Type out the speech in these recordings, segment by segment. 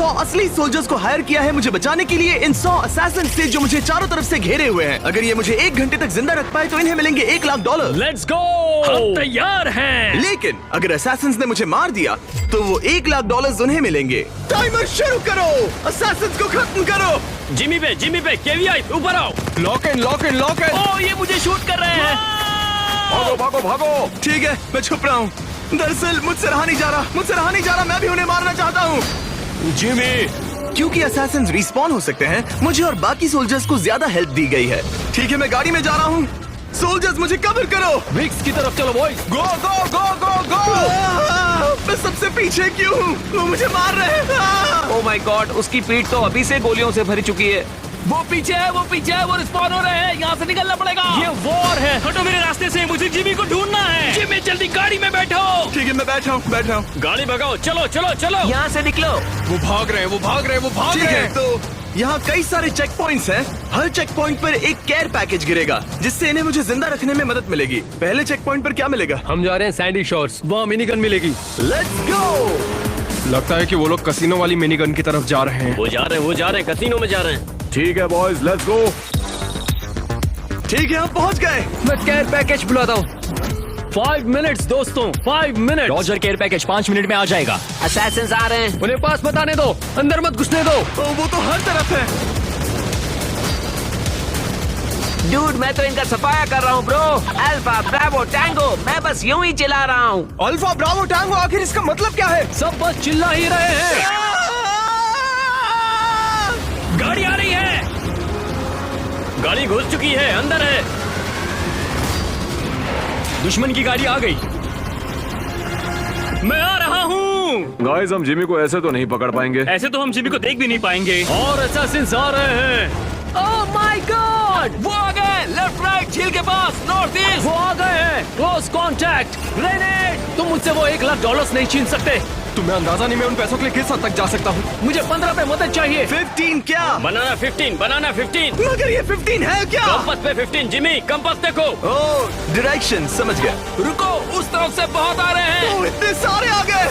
100 असली सोल्जर्स को हायर किया है मुझे बचाने के लिए इन 100 असैसिन से जो मुझे चारों तरफ से घेरे हुए हैं। अगर ये मुझे 1 घंटे तक जिंदा रख पाए तो इन्हें मिलेंगे $1,00,000। लेट्स गो, हम तैयार हैं। लेकिन अगर असैसिन्स ने मुझे मार दिया तो वो $1,00,000 उन्हें मिलेंगे। टाइमर शुरू करो, असैसिन्स को खत्म करो। जिमी पे केवीआई ऊपर आओ। Lock in. ओ ये मुझे शूट कर रहे हैं। भागो। ठीक है, मैं छुप रहा हूँ। दरअसल मुझसे रहा नहीं जा रहा, मैं भी उन्हें मारना चाहता हूँ। जिमी, क्योंकि असैसिन्स रिस्पॉन हो सकते हैं, मुझे और बाकी सोल्जर्स को ज्यादा हेल्प दी गई है। ठीक है, मैं गाड़ी में जा रहा हूँ। सोल्जर्स मुझे कवर करो। विक्स की तरफ चलो बॉयज। गो। मैं सबसे पीछे क्यों हूँ? वो मुझे मार रहे हैं। ओह माय गॉड, उसकी पीठ तो अभी से गोलियों से भरी चुकी है। वो पीछे है, वो रिस्पॉन हो रहे हैं। यहाँ से निकलना पड़ेगा। ये वॉर है, हटो मेरे रास्ते से। मुझे जिमी को ढूंढना है। जिमी जल्दी गाड़ी में बैठो। ठीक है, मैं बैठा हूँ। गाड़ी भगाओ, चलो। यहाँ से निकलो। वो भाग रहे ठीक है, हैं। तो यहाँ कई सारे चेक पॉइंट्स हैं। हर चेक पॉइंट पर एक केयर पैकेज गिरेगा जिससे इन्हें मुझे जिंदा रखने में मदद मिलेगी। पहले चेक पॉइंट पर क्या मिलेगा? हम जा रहे हैं सैंडी शोर्स, वहाँ मिनीगन मिलेगी। Let's go. लगता है कि वो लोग कसिनो वाली मिनीगन की तरफ जा रहे हैं। वो जा रहे हैं, कसिनो में जा रहे हैं। ठीक है बॉयज, लेट्स गो। ठीक है, हम पहुँच गए। मैं केयर पैकेज बुलाता हूँ। 5 मिनट्स दोस्तों, 5 minute. Roger care package 5 minute में आ जाएगा। असैसिन्स आ रहे हैं। उन्हें पास मत आने दो, अंदर मत घुसने दो। वो तो हर तरफ है। डूड, मैं तो इनका सफाया कर रहा हूँ ब्रो। अल्फा ब्रावो टैंगो, मैं बस यूं ही चिल्ला रहा हूँ। अल्फा ब्रावो टैंगो, आखिर इसका मतलब क्या है? सब बस चिल्ला ही रहे हैं। गाड़ी आ रही है। गाड़ी घुस चुकी है, अंदर है। दुश्मन की गाड़ी आ गई। मैं आ रहा हूँ। गाइस, हम जिमी को ऐसे तो नहीं पकड़ पाएंगे। ऐसे तो हम जिमी को देख भी नहीं पाएंगे। और असैसिन्स आ रहे हैं। ओह माय गॉड, वो आ गए। लेफ्ट राइट झील के पास, नॉर्थ ईस्ट। वो आ गए हैं। Close contact, grenade. तुम मुझसे वो $1,00,000 नहीं छीन सकते। तुम्हें अंदाजा नहीं, मैं उन पैसों के लिए किस हद तक जा सकता हूँ। मुझे 15 पे मदद चाहिए। 15 क्या? बनाना 15। मगर ये 15 है क्या? कंपास पे 15। जिमी, कंपास देखो। ओह, डायरेक्शन समझ गया। रुको, उस तरफ से बहुत आ रहे हैं। ओह, इतने सारे आ गए।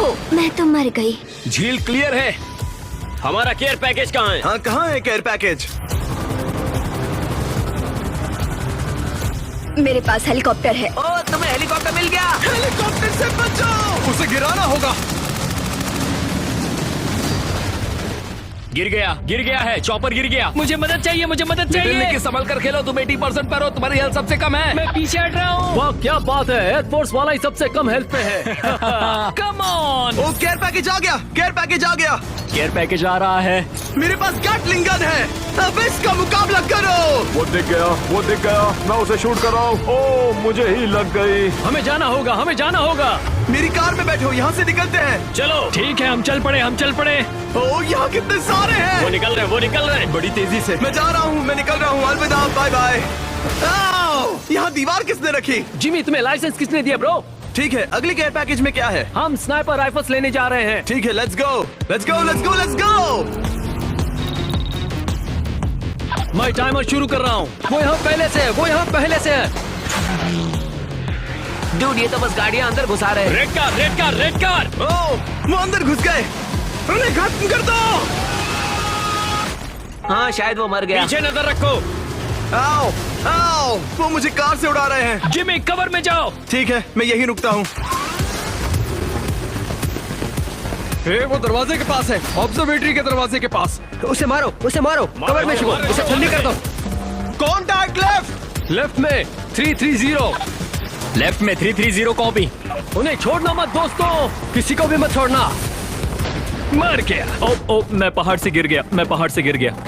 ओह, मैं तो मर गई। झील क्लियर है। हमारा केयर पैकेज कहाँ है? हाँ, कहाँ है केयर पैकेज? मेरे पास हेलीकॉप्टर है। ओह, तुम्हें हेलीकॉप्टर मिल गया। हेलीकॉप्टर से बचो। उसे गिराना होगा। गिर गया है। चॉपर गिर गया। मुझे मदद चाहिए। निकलने की संभल कर खेलो। तुम 80% पर हो, तुम्हारी हेल्थ सबसे कम है। मैं पीछे हट रहा हूँ। वाह, क्या बात है। एयरफोर्स वाला ही सबसे कम हेल्थ पे है। Come on. ओ, केयर पैकेज आ गया। केयर पैकेज आ रहा है। मेरे पास गैटलिंग गन है। अब इसका मुकाबला करो। वो दिख गया। मैं उसे शूट कर रहा हूँ। ओह, मुझे ही लग गई। हमें जाना होगा। मेरी कार में बैठो, यहाँ से निकलते हैं। चलो ठीक है, हम चल पड़े। ओह, यहाँ कितने सारे हैं। वो निकल रहे हैं बड़ी तेजी से। मैं जा रहा हूँ, मैं निकल रहा हूँ। अलविदा, बाय बाय। यहाँ दीवार किसने रखी? जिमी, तुम्हें लाइसेंस किसने दिया ब्रो? ठीक है, अगले केयर पैकेज में क्या है? हम स्नाइपर राइफल्स लेने जा रहे हैं। ठीक है, लेट्स गो। मैं टाइमर शुरू कर रहा हूँ। वो यहाँ पहले से है। डूड, ये तो बस गाड़ियाँ अंदर घुसा रहे हैं। Red car. ओह, वो अंदर घुस गए। उन्हें खत्म कर दो। हाँ, शायद वो मर गया। पीछे नजर रखो। आओ, वो मुझे कार से उड़ा रहे हैं। जिमी, कवर में जाओ। ठीक है, मैं यही रुकता हूँ। वो दरवाजे के पास है, ऑब्जर्वेटरी के दरवाजे के पास। उसे मारो। कवर में छुपो, उसे ठंडी कर दो। कॉन्टैक्ट लेफ्ट में 330 कॉपी। उन्हें छोड़ना मत दोस्तों, किसी को भी मत छोड़ना। मर गया। ओ, मैं पहाड़ से गिर गया।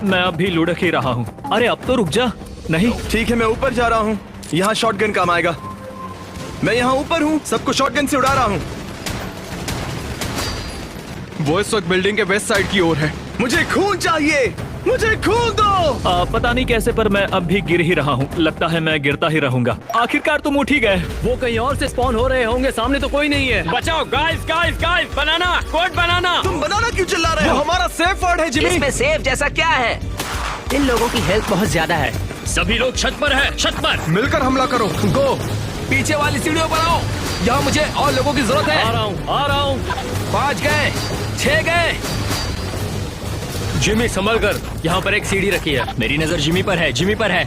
मैं अब भी लुढ़क ही रहा हूँ। अरे अब तो रुक जा। नहीं, ठीक है, मैं ऊपर जा रहा हूँ। यहाँ शॉटगन काम आएगा। मैं यहाँ ऊपर हूँ, सबको शॉटगन से उड़ा रहा हूँ। वो इस वक्त बिल्डिंग के वेस्ट साइड की ओर है। मुझे खून चाहिए, मुझे खून दो। पता नहीं कैसे, पर मैं अब भी गिर ही रहा हूँ। लगता है मैं गिरता ही रहूंगा। आखिरकार तुम उठ ही गए। वो कहीं और से स्पॉन हो रहे होंगे। सामने तो कोई नहीं है। बचाओ गाइस। बनाना, कोड बनाना। तुम बनाना क्यों चिल्ला रहे हो? हमारा सेफ वर्ड है जिमी। इसमें सेफ जैसा क्या है? इन लोगों की हेल्थ बहुत ज्यादा है। सभी लोग छत पर है। मिलकर हमला करो। गो, पीछे वाली सीढ़ियों पर आओ। यहाँ मुझे और लोगों की जरूरत है। आ रहा हूँ 5 गए, 6 गए। जिमी संभल कर, यहाँ पर एक सीढ़ी रखी है। मेरी नजर जिमी पर है, जिमी पर है।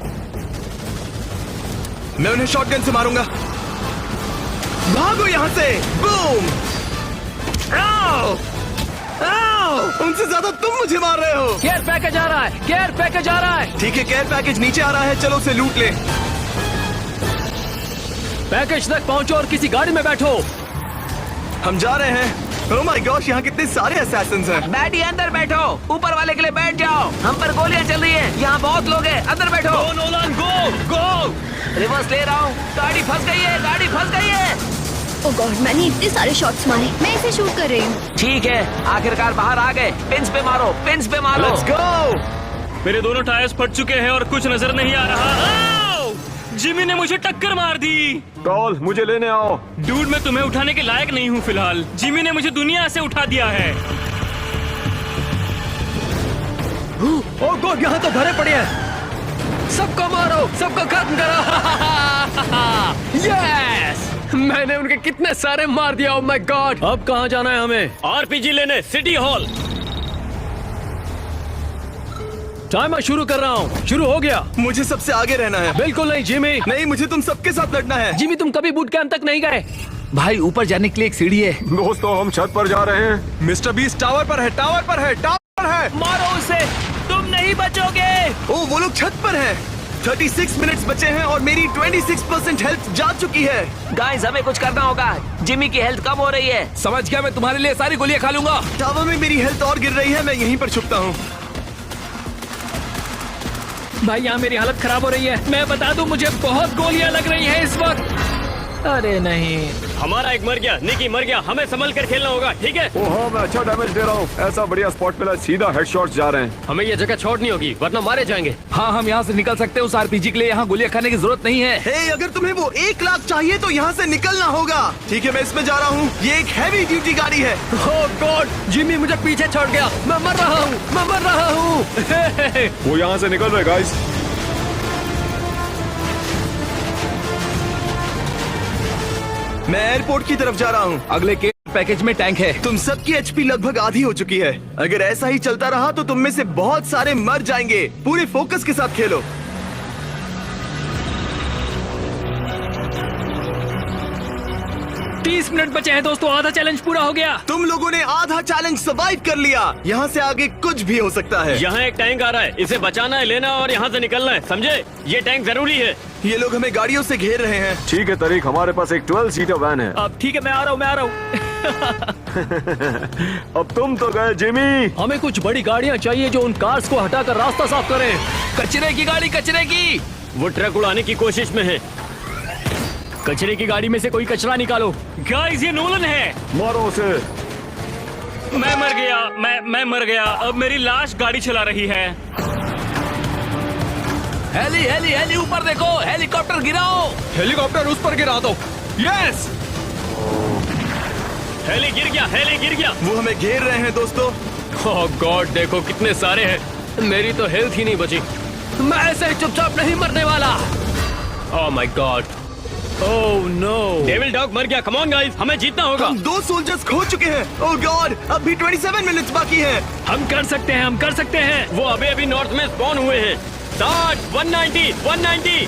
मैं उन्हें शॉटगन से मारूंगा। भागो यहाँ से। बूम। आओ! आओ! उनसे ज्यादा तुम मुझे मार रहे हो। केयर पैकेज आ रहा है, केयर पैकेज आ रहा है। ठीक है, केयर पैकेज नीचे आ रहा है, चलो उसे लूट ले। पैकेज तक पहुंचो और किसी गाड़ी में बैठो। हम जा रहे हैं। ओह माय गॉश, यहाँ कितने सारे असैसिन्स हैं। बैठी अंदर बैठो, ऊपर वाले के लिए बैठ जाओ। हम पर गोलियां चल रही हैं, यहाँ बहुत लोग हैं। अंदर बैठो। नोलान गो गो। रिवर्स ले रहा हूँ। गाड़ी फंस गई है, गाड़ी फंस गई है। ओ गॉड, मैंने इतने सारे शॉट्स मारे। मैं इसे शूट कर रही हूँ। ठीक है, आखिरकार बाहर आ गए। पिंस पे मारो, पिंस पे मारो। Let's go. मेरे दोनों टायर्स फट चुके हैं और कुछ नजर नहीं आ रहा। जिमी ने मुझे टक्कर मार दी। कॉल, मुझे लेने आओ। डूड, मैं तुम्हें उठाने के लायक नहीं हूँ फिलहाल। जिमी ने मुझे दुनिया से उठा दिया है। ओह गॉड, यहाँ तो भरे पड़े हैं। सबको मारो, सबको खत्म करो। यस, मैंने उनके कितने सारे मार दिया। ओह माय गॉड। अब कहाँ जाना है हमें? आरपीजी लेने सिटी हॉल। टाइमर शुरू कर रहा हूँ। शुरू हो गया। मुझे सबसे आगे रहना है। बिल्कुल नहीं जिमी। नहीं, मुझे तुम सबके साथ लड़ना है। जिमी, तुम कभी बूट कैंप तक नहीं गए। भाई, ऊपर जाने के लिए एक सीढ़ी है। दोस्तों, हम छत पर जा रहे हैं। मिस्टर बीस्ट टावर पर है, टावर पर है, टावर पर है। मारो उसे, तुम नहीं बचोगे। ओह, वो लोग छत पर हैं। 36 मिनट्स बचे हैं और मेरी 26% हेल्थ जा चुकी है। गाइस, हमें कुछ करना होगा। जिमी की हेल्थ कम हो रही है। समझ गया, मैं तुम्हारे लिए सारी गोलियां खा लूंगा। टावर में मेरी हेल्थ और गिर रही है, मैं यहीं पर छुपता हूँ। भाई, यहाँ मेरी हालत खराब हो रही है। मैं बता दूं, मुझे बहुत गोलियां लग रही हैं इस वक्त। अरे नहीं, हमारा एक मर गया, निकी मर गया। हमें संभल कर खेलना होगा, ठीक है? ओह, मैं अच्छा डैमेज दे रहा हूँ। ऐसा बढ़िया स्पॉट मिला, सीधा हेडशॉट्स जा रहे हैं। हमें ये जगह छोड़नी होगी, वरना मारे जाएंगे। हाँ, हम यहाँ से निकल सकते हैं। उस आरपीजी के लिए यहाँ गोलियां खाने की जरूरत नहीं है। हे, अगर तुम्हें वो 1 लाख चाहिए तो यहाँ से निकलना होगा। ठीक है, मैं इसमें जा रहा हूँ। ये एक हैवी ड्यूटी गाड़ी है। ओह गॉड, जिमी मुझे पीछे छोड़ गया। मैं मर रहा हूँ, मैं मर रहा हूँ। वो यहाँ से निकल रहे गाइस। मैं एयरपोर्ट की तरफ जा रहा हूँ। अगले के पैकेज में टैंक है। तुम सबकी एचपी लगभग आधी हो चुकी है। अगर ऐसा ही चलता रहा तो तुम में से बहुत सारे मर जाएंगे। पूरे फोकस के साथ खेलो। तीस मिनट बचे हैं दोस्तों, आधा चैलेंज पूरा हो गया। तुम लोगों ने आधा चैलेंज सर्वाइव कर लिया। यहाँ से आगे कुछ भी हो सकता है। यहाँ एक टैंक आ रहा है, इसे बचाना है, लेना और यहाँ से निकलना है, समझे? ये टैंक जरूरी है। ये लोग हमें गाड़ियों से घेर रहे हैं। ठीक है तरीक, हमारे पास एक 12 सीटर वैन है। अब ठीक है, मैं आ रहा हूँ, मैं आ रहा हूँ। अब तुम तो गए जिमी। हमें कुछ बड़ी गाड़ियाँ चाहिए जो उन कार्स को हटाकर रास्ता साफ करें। कचरे की गाड़ी, कचरे की। वो ट्रक उड़ाने की कोशिश में है। कचरे की गाड़ी में से कोई कचरा निकालो। गाइस, ये नोलन है। मारो उसे। मैं मर गया, मैं मर गया। अब मेरी लाश गाड़ी चला रही है। हेली हेली हेली, ऊपर देखो, हेलीकॉप्टर गिराओ। हेलीकॉप्टर उस पर गिरा दो। यस, हेली गिर गया, हेली गिर गया। वो हमें घेर रहे हैं दोस्तों। ओह गॉड, देखो कितने सारे हैं। मेरी तो हेल्थ ही नहीं बची। मैं ऐसे चुपचाप नहीं मरने वाला। Oh my God, oh no, devil dog मर गया। कम ऑन गाइस, हमें जीतना होगा। हम 2 सोल्जर्स खो चुके हैं। ओह गॉड, अब भी 27 मिनट्स बाकी है। हम कर सकते हैं, हम कर सकते हैं। वो अभी नॉर्थ में स्पॉन हुए हैं। 60, 190, 190।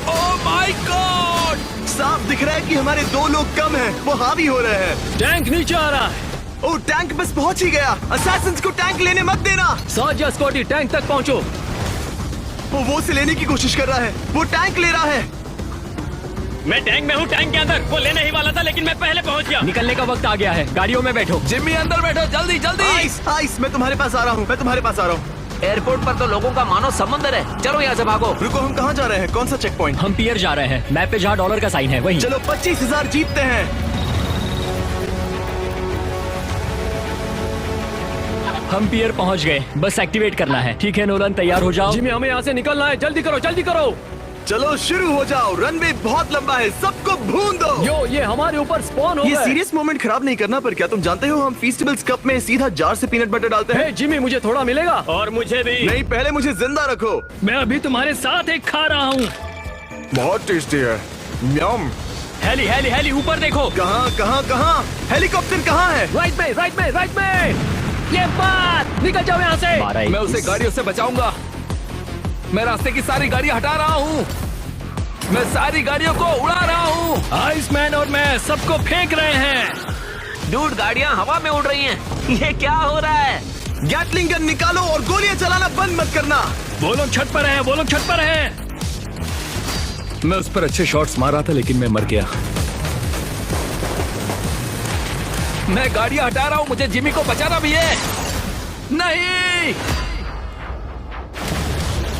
ओह माय गॉड, साफ दिख रहा है कि हमारे 2 लोग कम हैं। वो हावी हो रहे हैं। टैंक नीचे आ रहा है। ओह, टैंक बस पहुंच ही गया। असैसिन्स को टैंक लेने मत देना। साजिया स्कॉटी, टैंक तक पहुंचो। वो उसे लेने की कोशिश कर रहा है। वो टैंक ले रहा है। मैं टैंक में हूँ, टैंक के अंदर। वो लेने ही वाला था लेकिन मैं पहले पहुंच गया। निकलने का वक्त आ गया है, गाड़ियों में बैठो। जिम्मी अंदर बैठो, जल्दी जल्दी। आइस, आइस, मैं तुम्हारे पास आ रहा हूँ। मैं तुम्हारे पास आ रहा हूँ। एयरपोर्ट पर तो लोगों का मानो समुंदर है। चलो यहाँ से भागो। रुको, हम कहाँ जा रहे हैं? कौन सा चेक पॉइंट? हम पियर जा रहे हैं। मैप पे जहाँ डॉलर का साइन है वहीं। चलो 25,000 जीतते हैं। हम पियर पहुंच गए, बस एक्टिवेट करना है। ठीक है नोलन, तैयार हो जाओ। जिमी, हमें यहाँ से निकलना है, जल्दी करो, जल्दी करो। चलो शुरू हो जाओ। रनवे बहुत लंबा है, सबको भून दो। यो, ये हमारे ऊपर स्पॉन हो ये गए। सीरियस मोमेंट खराब नहीं करना, पर क्या तुम जानते हो हम फेस्टिवल्स कप में सीधा जार से पीनट बटर डालते हैं? हे जिमी, मुझे थोड़ा मिलेगा? और मुझे भी। नहीं, पहले मुझे जिंदा रखो। मैं अभी तुम्हारे साथ एक खा रहा हूँ। बहुत टेस्टी है। यम। हेली हेली हेली ऊपर देखो। कहाँ कहाँ कहाँ? हेलीकॉप्टर कहाँ है? राइट में राइट में राइट में। ये बात निकल जाओ यहाँ से। मैं उसे गाड़ियों से बचाऊंगा। मैं रास्ते की सारी गाड़ियां हटा रहा हूँ। मैं सारी गाड़ियों को उड़ा रहा हूँ। आइसमैन और मैं सबको फेंक रहे हैं। डूड गाड़ियाँ हवा में उड़ रही हैं। ये क्या हो रहा है? गैटलिंग गन निकालो और गोलियां चलाना बंद मत करना। वो लोग छत पर हैं, वो लोग छत पर हैं। मैं उस पर अच्छे शॉट्स मार रहा था लेकिन मैं मर गया। मैं गाड़ियां हटा रहा हूँ, मुझे जिमी को बचाना भी है। नहीं,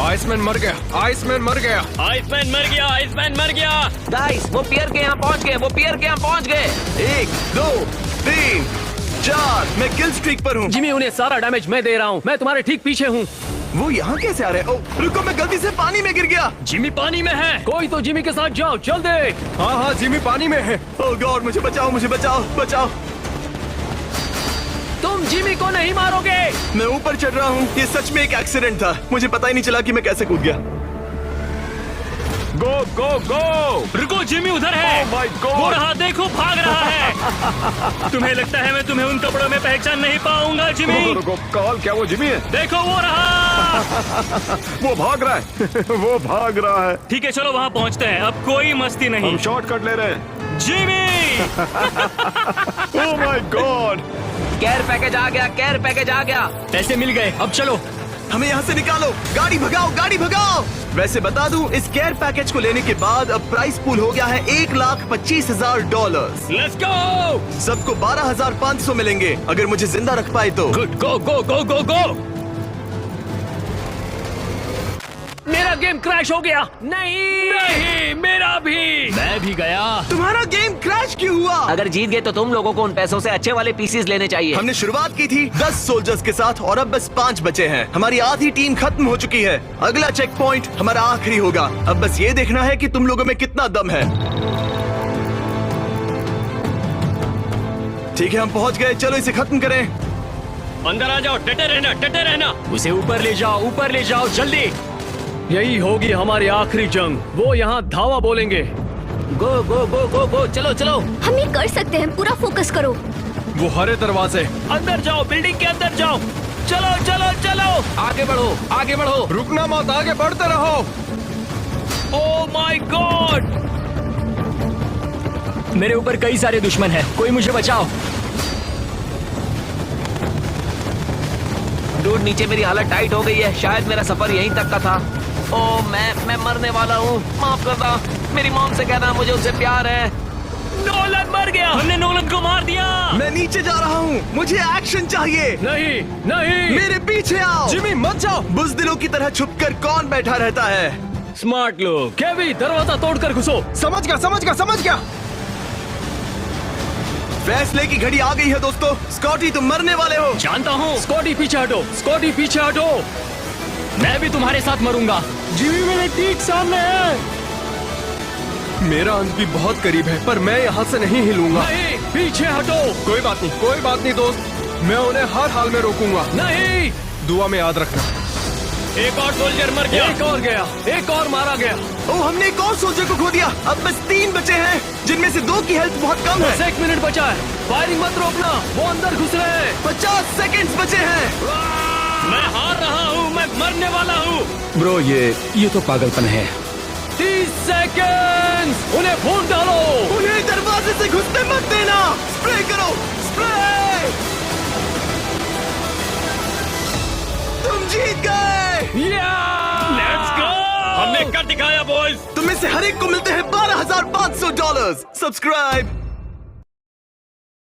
आइसमैन मर गया, आइसमैन मर गया। आइसमैन मर गया, आइसमैन मर गया। गाइस वो पियर के यहाँ पहुँच गए, वो पियर के यहाँ पहुँच गए। 1 2 3 4 मैं किल स्ट्रीक पर हूँ। जिमी उन्हें सारा डैमेज मैं दे रहा हूँ। मैं तुम्हारे ठीक पीछे हूँ। वो यहाँ कैसे आ रहे हैं? ओह, रुको, मैं गलती से पानी में गिर गया। जिमी पानी में है। कोई तो जिमी के साथ जाओ जल्दी। हाँ हाँ, जिमी पानी में है। ओह गॉड, मुझे बचाओ, मुझे बचाओ, बचाओ। तुम जिमी को नहीं मारोगे। मैं ऊपर चढ़ रहा हूँ। ये सच में एक एक्सीडेंट था। मुझे पता ही नहीं चला कि मैं कैसे कूद गया। गो गो गो। रुको, जिमी उधर है। Oh my God! वो रहा, देखो भाग रहा है। तुम्हें लगता है मैं तुम्हें उन कपड़ों में पहचान नहीं पाऊंगा जिमी? रुको रुको, कॉल क्या वो जिमी है? देखो वो रहा। वो भाग रहा है। वो भाग रहा है। ठीक है चलो वहाँ पहुँचते हैं। अब कोई मस्ती नहीं। हम शॉर्टकट ले रहे हैं। Jimmy oh my god. Care package आ गया, केयर पैकेज आ गया। पैसे मिल गए, अब चलो। हमें यहाँ से निकालो। गाड़ी भगाओ, गाड़ी भगाओ। वैसे बता दूं, इस केयर पैकेज को लेने के बाद अब प्राइस पूल हो गया है $1,25,000। Let's go. सबको 12,500 मिलेंगे अगर मुझे जिंदा रख पाए तो। गुड, गो गो गो गो गो। मेरा गेम क्रैश हो गया। नहीं नहीं, मेरा भी। मैं भी गया। तुम्हारा गेम क्रैश क्यों हुआ? अगर जीत गए तो तुम लोगों को उन पैसों से अच्छे वाले पीसीज लेने चाहिए। हमने शुरुआत की थी 10 सोल्जर्स के साथ और अब बस 5 बचे हैं। हमारी आधी टीम खत्म हो चुकी है। अगला चेक पॉइंट हमारा आखिरी होगा। अब बस ये देखना है कि तुम लोगों में कितना दम है। ठीक है, हम पहुंच गए। चलो इसे खत्म करें। अंदर आ जाओ, डटे रहना, डटे रहना। उसे ऊपर ले जाओ, ऊपर ले जाओ जल्दी। यही होगी हमारी आखिरी जंग। वो यहाँ धावा बोलेंगे। गो गो गो गो गो, चलो चलो। हम ये कर सकते हैं, पूरा फोकस करो। वो हरे दरवाजे। अंदर जाओ, बिल्डिंग के अंदर जाओ। चलो चलो चलो। आगे बढ़ो, आगे बढ़ो। रुकना मत, आगे बढ़ते रहो। ओह माय गॉड, मेरे ऊपर कई सारे दुश्मन हैं। कोई मुझे बचाओ। डूड नीचे मेरी हालत टाइट हो गई है। शायद मेरा सफर यहीं तक का था। ओह मैं मरने वाला हूँ। माफ करना। मेरी मॉम से कहना मुझे उससे प्यार है। नोलन मर गया। हमने नोलन को मार दिया। मैं नीचे जा रहा हूँ। मुझे एक्शन चाहिए। नहीं नहीं, मेरे पीछे आओ। जिमी मत जाओ। बुज़दिलों की तरह छुपकर कौन बैठा रहता है? स्मार्ट लोग। केवी दरवाजा तोड़कर घुसो। समझ गया, समझ गया, समझ गया। फैसले की घड़ी आ गई है दोस्तों। स्कॉटी, तुम मरने वाले हो। जानता हूँ। स्कॉटी पीछे हटो, स्कॉटी पीछे हटो। मैं भी तुम्हारे साथ मरूंगा। जिमी मेरे ठीक सामने है। मेरा अंत भी बहुत करीब है, पर मैं यहाँ से नहीं हिलूंगा। नहीं, पीछे हटो। कोई बात नहीं, कोई बात नहीं दोस्त। मैं उन्हें हर हाल में रोकूंगा। नहीं, दुआ में याद रखना। एक और सोल्जर मर गया। एक और गया, एक और मारा गया। ओह, हमने एक और सोल्जर को खो दिया। अब बस 3 बचे हैं, जिनमें से 2 की हेल्थ बहुत कम बस है। 1 मिनट बचा है। फायरिंग मत रोकना, वो अंदर घुस रहे हैं। 50 सेकंड्स बचे हैं। मैं हार रहा हूँ, मैं मरने वाला हूँ। ब्रो, ये तो पागलपन है। 30 सेकंड्स। उन्हें फोन डालो। उन्हें दरवाजे से घुसने मत देना। स्प्रे करो, स्प्रे। तुम जीत गए। Let's go. हमने कर दिखाया बॉयज। तुम्हें से हर एक को मिलते हैं $12,500। सब्सक्राइब।